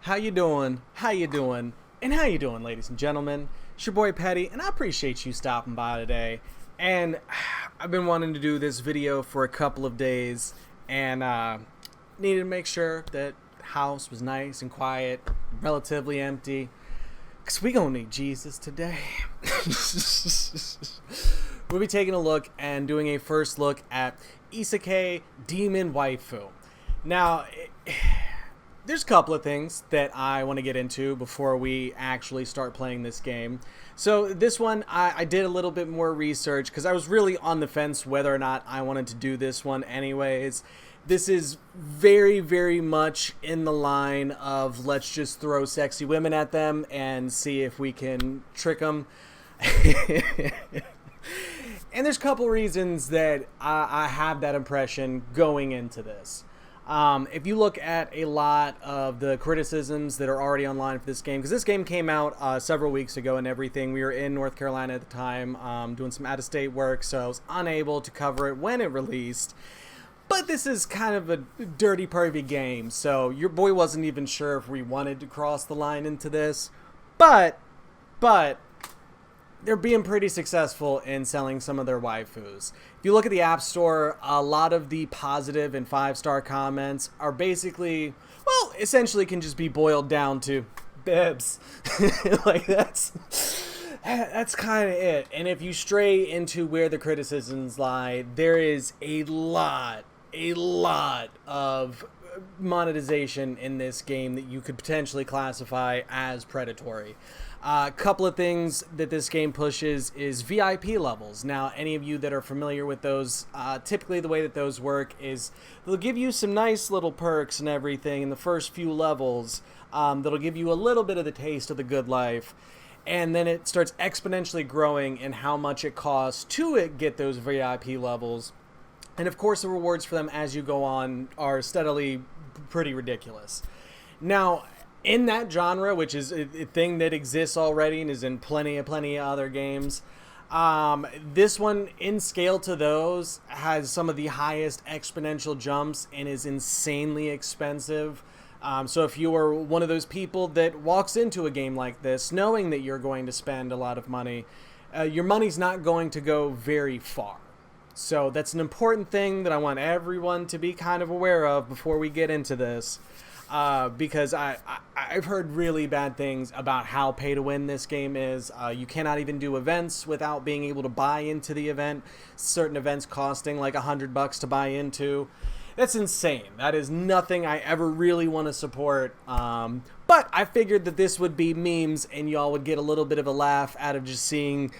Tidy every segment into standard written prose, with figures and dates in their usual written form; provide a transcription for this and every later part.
How you doing? How you doing? And how you doing, ladies and gentlemen? It's your boy Petty, and I appreciate you stopping by today. And I've been wanting to do this video for a couple of days, and needed to make sure that the house was nice and quiet, relatively empty, because we gonna need Jesus today. We'll be taking a look and doing a first look at Isekai Demon Waifu. Now, there's a couple of things that I want to get into before we actually start playing this game. So this one, I did a little bit more research because I was really on the fence whether or not I wanted to do this one anyways. This is very, very much in the line of let's just throw sexy women at them and see if we can trick them. And there's a couple reasons that I have that impression going into this. If you look at a lot of the criticisms that are already online for this game, because this game came out several weeks ago and everything, we were in North Carolina at the time doing some out-of-state work, so I was unable to cover it when it released. But this is kind of a dirty, pervy game, so your boy wasn't even sure if we wanted to cross the line into this. But they're being pretty successful in selling some of their waifus. If you look at the App Store, a lot of the positive and 5-star comments are basically, well, essentially can just be boiled down to bibs. Like that's kind of it. And if you stray into where the criticisms lie, there is a lot of monetization in this game that you could potentially classify as predatory. A couple of things that this game pushes is VIP levels. Now, any of you that are familiar with those, typically the way that those work is they'll give you some nice little perks and everything in the first few levels that'll give you a little bit of the taste of the good life. And then it starts exponentially growing in how much it costs to get those VIP levels. And of course, the rewards for them as you go on are steadily pretty ridiculous. Now, in that genre, which is a thing that exists already and is in plenty of other games, this one, in scale to those, has some of the highest exponential jumps and is insanely expensive. So if you are one of those people that walks into a game like this knowing that you're going to spend a lot of money, your money's not going to go very far. So that's an important thing that I want everyone to be kind of aware of before we get into this. Because I've heard really bad things about how pay to win this game is. You cannot even do events without being able to buy into the event. Certain events costing like $100 to buy into. That's insane. That is nothing I ever really want to support. But I figured that this would be memes and y'all would get a little bit of a laugh out of just seeing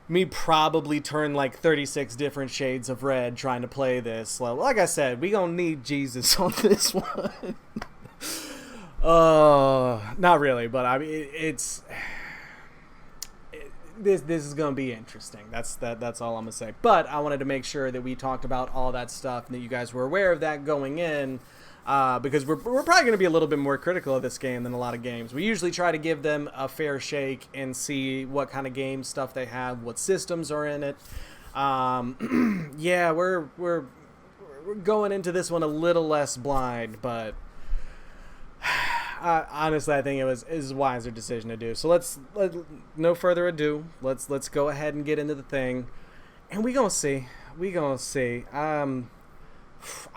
me probably turn like 36 different shades of red trying to play this. Like I said, we gonna need Jesus on this one. Not really, but I mean, this is gonna be interesting. That's all I'm gonna say. But I wanted to make sure that we talked about all that stuff and that you guys were aware of that going in, because we're probably gonna be a little bit more critical of this game than a lot of games. We usually try to give them a fair shake and see what kind of game stuff they have, what systems are in it. Yeah, we're going into this one a little less blind, but honestly, I think it was a wiser decision to do. So no further ado, let's go ahead and get into the thing, and we gonna see.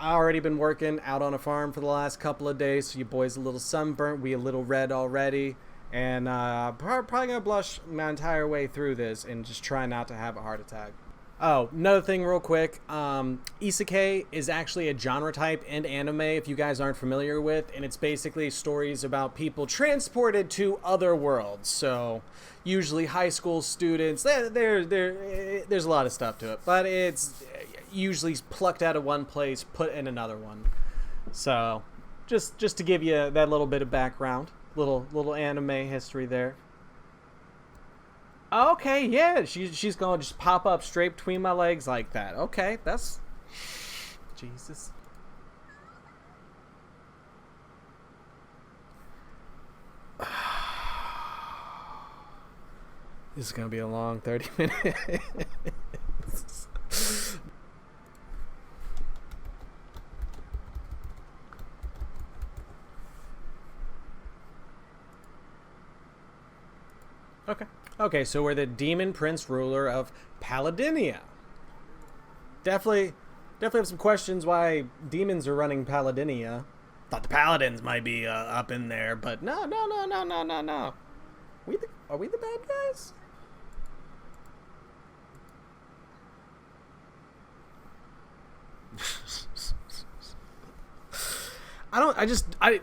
I already been working out on a farm for the last couple of days, so your boy's a little sunburnt, we a little red already, and probably gonna blush my entire way through this and just try not to have a heart attack. Oh, another thing real quick, Isekai is actually a genre type in anime if you guys aren't familiar with, and it's basically stories about people transported to other worlds. So usually high school students, there's a lot of stuff to it, but it's usually plucked out of one place, put in another one. So just to give you that little bit of background, little anime history there. Okay, yeah, she's gonna just pop up straight between my legs like that. Okay, that's Jesus. This is gonna be a long 30 minutes. Okay. Okay, so we're the demon prince ruler of Paladinia. Definitely have some questions why demons are running Paladinia. Thought the paladins might be up in there, but no. Are we the bad guys?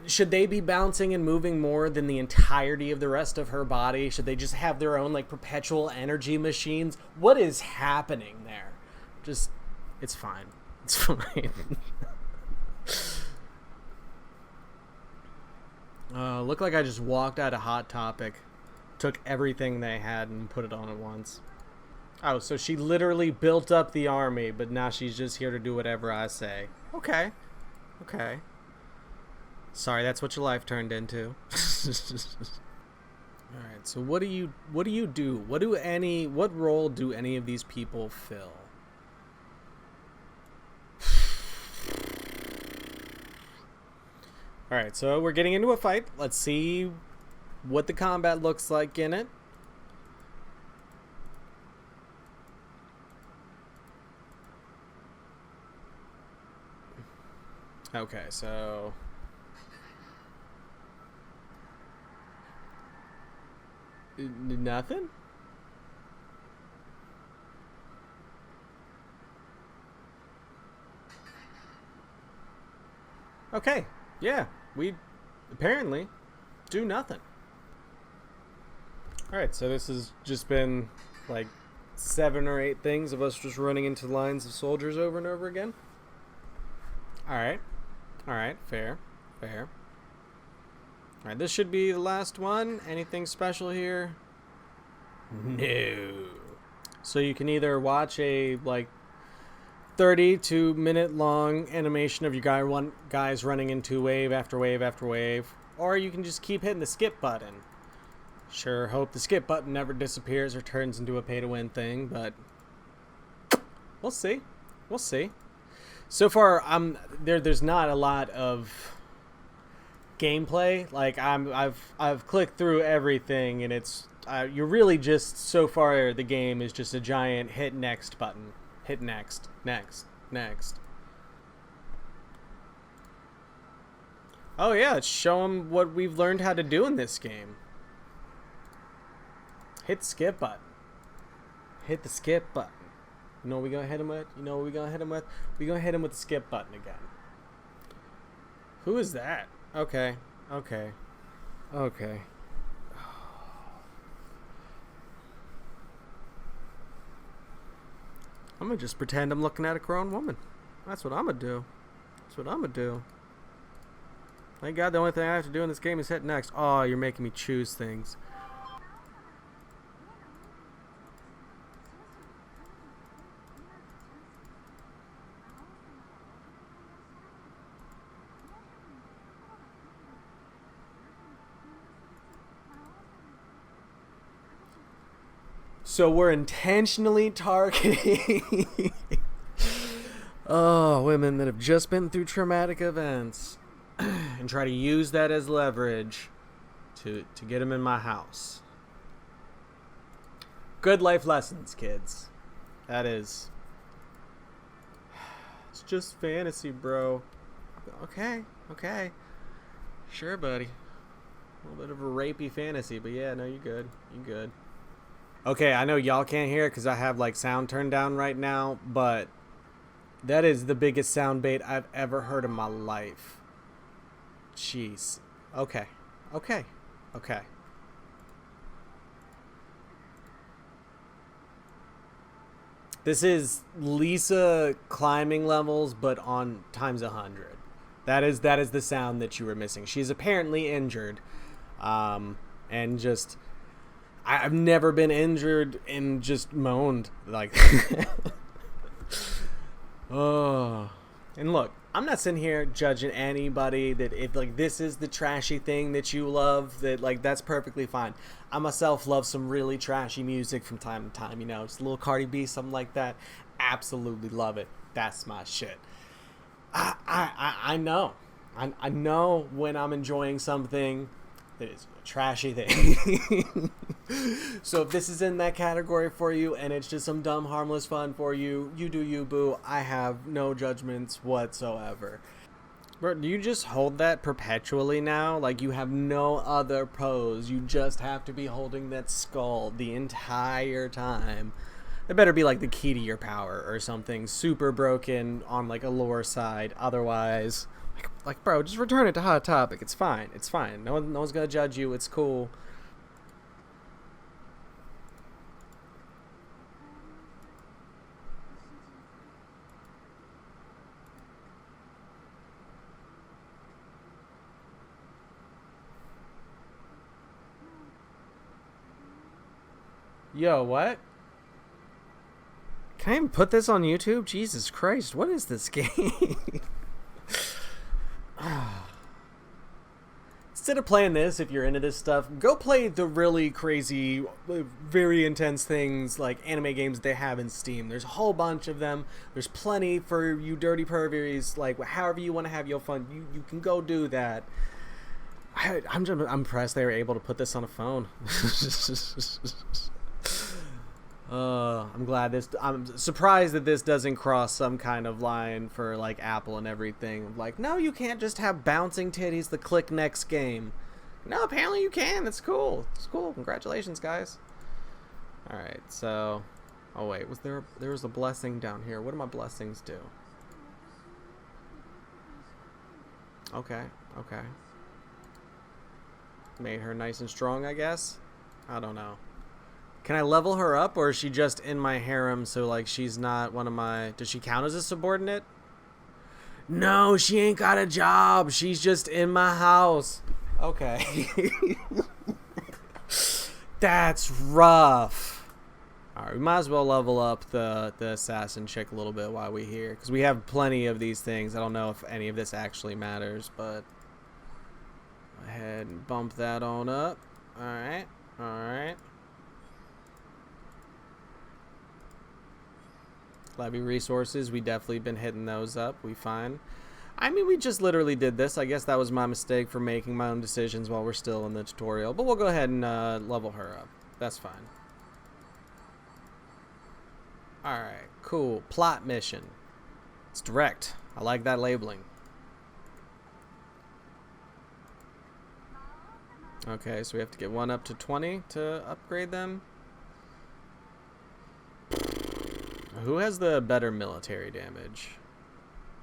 Should they be bouncing and moving more than the entirety of the rest of her body? Should they just have their own, like, perpetual energy machines? What is happening there? It's fine. It's fine. Look like I just walked out of Hot Topic, took everything they had and put it on at once. Oh, so she literally built up the army, but now she's just here to do whatever I say. Okay. Sorry, that's what your life turned into. Alright, so what do you do? What role do any of these people fill? Alright, so we're getting into a fight. Let's see what the combat looks like in it. Okay, so... Nothing? Okay, yeah, we apparently do nothing. Alright, so this has just been like 7 or 8 things of us just running into lines of soldiers over and over again. Alright, fair. Alright, this should be the last one. Anything special here? No. So you can either watch a like 32 minute long animation of your guys running into wave after wave after wave, or you can just keep hitting the skip button. Sure hope the skip button never disappears or turns into a pay to win thing, but we'll see. So far, there's not a lot of gameplay. Like I've clicked through everything, and it's you're really just, so far the game is just a giant hit next button. Hit next. Oh yeah, let's show them what we've learned how to do in this game. Hit skip button. Hit the skip button. You know what we gonna hit him with? We're gonna hit him with the skip button again. Who is that? Okay. I'm gonna just pretend I'm looking at a grown woman. That's what I'm gonna do. Thank God the only thing I have to do in this game is hit next. Oh, you're making me choose things. So we're intentionally targeting women that have just been through traumatic events and try to use that as leverage to get them in my house. Good life lessons, kids. That is. It's just fantasy, bro. Okay. Sure, buddy. A little bit of a rapey fantasy, but yeah, no, you're good. Okay, I know y'all can't hear it because I have like sound turned down right now, but that is the biggest sound bait I've ever heard in my life. Jeez. Okay. This is Lisa climbing levels, but on times 100. That is the sound that you were missing. She's apparently injured, and just. I've never been injured and just moaned like oh. And look, I'm not sitting here judging anybody that if like this is the trashy thing that you love, that like that's perfectly fine. I myself love some really trashy music from time to time, just a little Cardi B, something like that. Absolutely love it. That's my shit. I know. I know when I'm enjoying something It is a trashy thing. So if this is in that category for you and it's just some dumb, harmless fun for you, you do you, boo. I have no judgments whatsoever. Bro, do you just hold that perpetually now? Like you have no other pose. You just have to be holding that skull the entire time. It better be like the key to your power or something super broken on like a lore side. Otherwise, like bro, just return it to Hot Topic. It's fine. It's fine. No one's gonna judge you. It's cool. Yo, what? Can I even put this on YouTube? Jesus Christ, what is this game? Instead of playing this, if you're into this stuff, go play the really crazy, very intense things like anime games they have in Steam. There's a whole bunch of them. There's plenty for you dirty pervies. Like, however you want to have your fun, you can go do that. I'm impressed they were able to put this on a phone. I'm surprised that this doesn't cross some kind of line for like Apple and everything. Like, no, you can't just have bouncing titties the click next game. No, apparently you can. It's cool. It's cool. Congratulations, guys. All right, so, oh wait, there was a blessing down here. What do my blessings do? Okay. Made her nice and strong, I guess. I don't know. Can I level her up, or is she just in my harem, so like she's not one of my... Does she count as a subordinate? No, she ain't got a job. She's just in my house. Okay. That's rough. Alright, we might as well level up the assassin chick a little bit while we're here, because we have plenty of these things. I don't know if any of this actually matters, but... Go ahead and bump that on up. Alright. Levy resources, we definitely been hitting those up. We fine. I mean, we just literally did this. I guess that was my mistake for making my own decisions while we're still in the tutorial. But we'll go ahead and level her up. That's fine. Alright, cool. Plot mission. It's direct. I like that labeling. Okay, so we have to get one up to 20 to upgrade them. Who has the better military damage?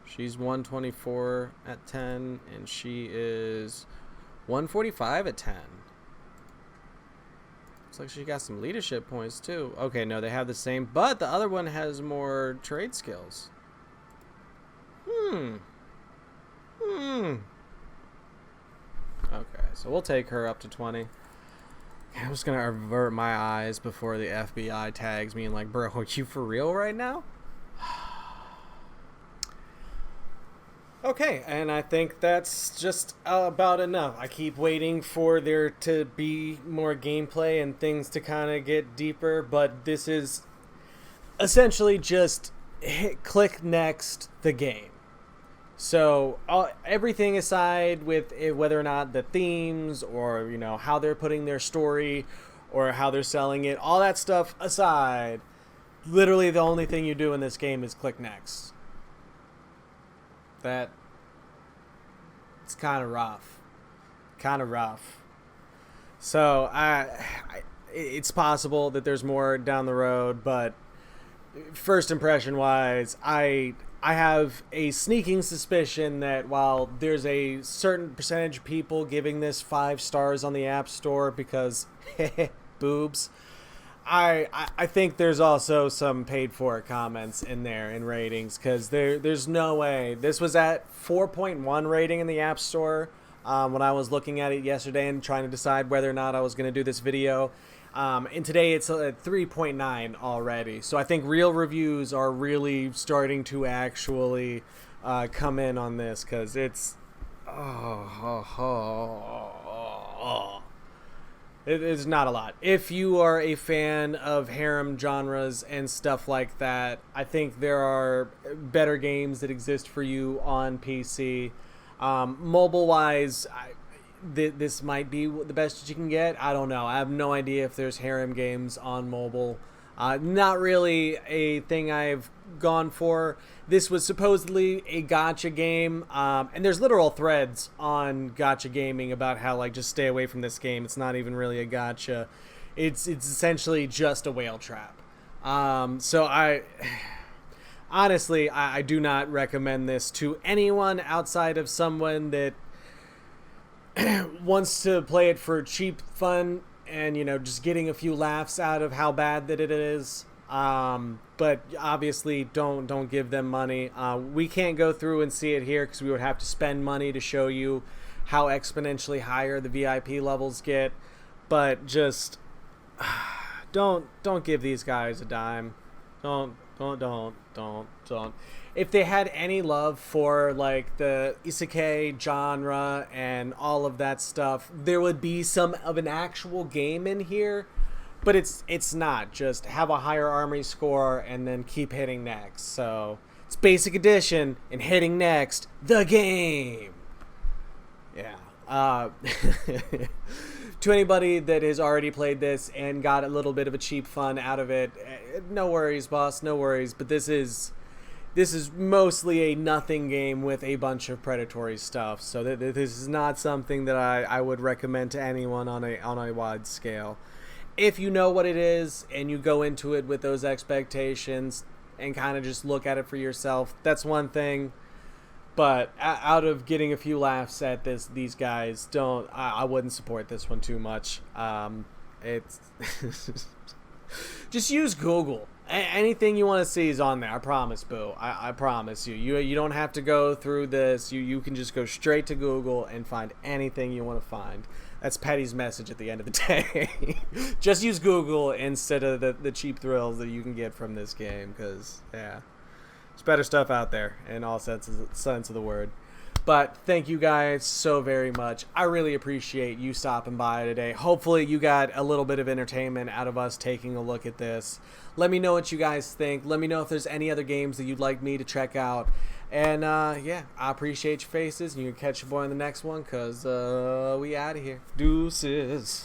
She's 124 at 10, and she is 145 at 10. Looks like she got some leadership points too. Okay, no, they have the same, but the other one has more trade skills. Okay, so we'll take her up to 20. I'm just gonna avert my eyes before the FBI tags me and like, bro, are you for real right now? Okay, and I think that's just about enough. I keep waiting for there to be more gameplay and things to kind of get deeper, but this is essentially just click next the game. So everything aside with whether or not the themes or, you know, how they're putting their story or how they're selling it, all that stuff aside, literally the only thing you do in this game is click next. It's kind of rough. So it's possible that there's more down the road, but first impression wise, I have a sneaking suspicion that while there's a certain percentage of people giving this 5 stars on the App Store because boobs, I think there's also some paid for comments in there in ratings, because there's no way. This was at 4.1 rating in the App Store when I was looking at it yesterday and trying to decide whether or not I was going to do this video. And today it's at 3.9 already. So I think real reviews are really starting to actually come in on this, because it's... It is not a lot. If you are a fan of harem genres and stuff like that, I think there are better games that exist for you on PC. Mobile-wise, this might be the best that you can get. I don't know. I have no idea if there's harem games on mobile. Not really a thing I've gone for. This was supposedly a gacha game, and there's literal threads on gacha gaming about how, like, just stay away from this game. It's not even really a gacha. It's essentially just a whale trap. So honestly, I do not recommend this to anyone outside of someone that wants to play it for cheap fun and, you know, just getting a few laughs out of how bad that it is. But obviously don't give them money. We can't go through and see it here because we would have to spend money to show you how exponentially higher the VIP levels get. But just don't give these guys a dime. Don't. If they had any love for, like, the Isekai genre and all of that stuff, there would be some of an actual game in here. But it's not. Just have a higher army score and then keep hitting next. So it's basic edition and hitting next the game. Yeah. To anybody that has already played this and got a little bit of a cheap fun out of it, no worries, boss, no worries. But this is mostly a nothing game with a bunch of predatory stuff. So this is not something that I would recommend to anyone on a wide scale. If you know what it is and you go into it with those expectations and kind of just look at it for yourself, that's one thing. But out of getting a few laughs at these guys, I wouldn't support this one too much. It's just use Google. Anything you want to see is on there. I promise, boo. I promise you. You don't have to go through this. You can just go straight to Google and find anything you want to find. That's Petty's message at the end of the day. Just use Google instead of the cheap thrills that you can get from this game, because, yeah. There's better stuff out there in all sense of the word. But thank you guys so very much. I really appreciate you stopping by today. Hopefully you got a little bit of entertainment out of us taking a look at this. Let me know what you guys think. Let me know if there's any other games that you'd like me to check out. And yeah, I appreciate your faces. And you can catch your boy in the next one, because we out of here. Deuces.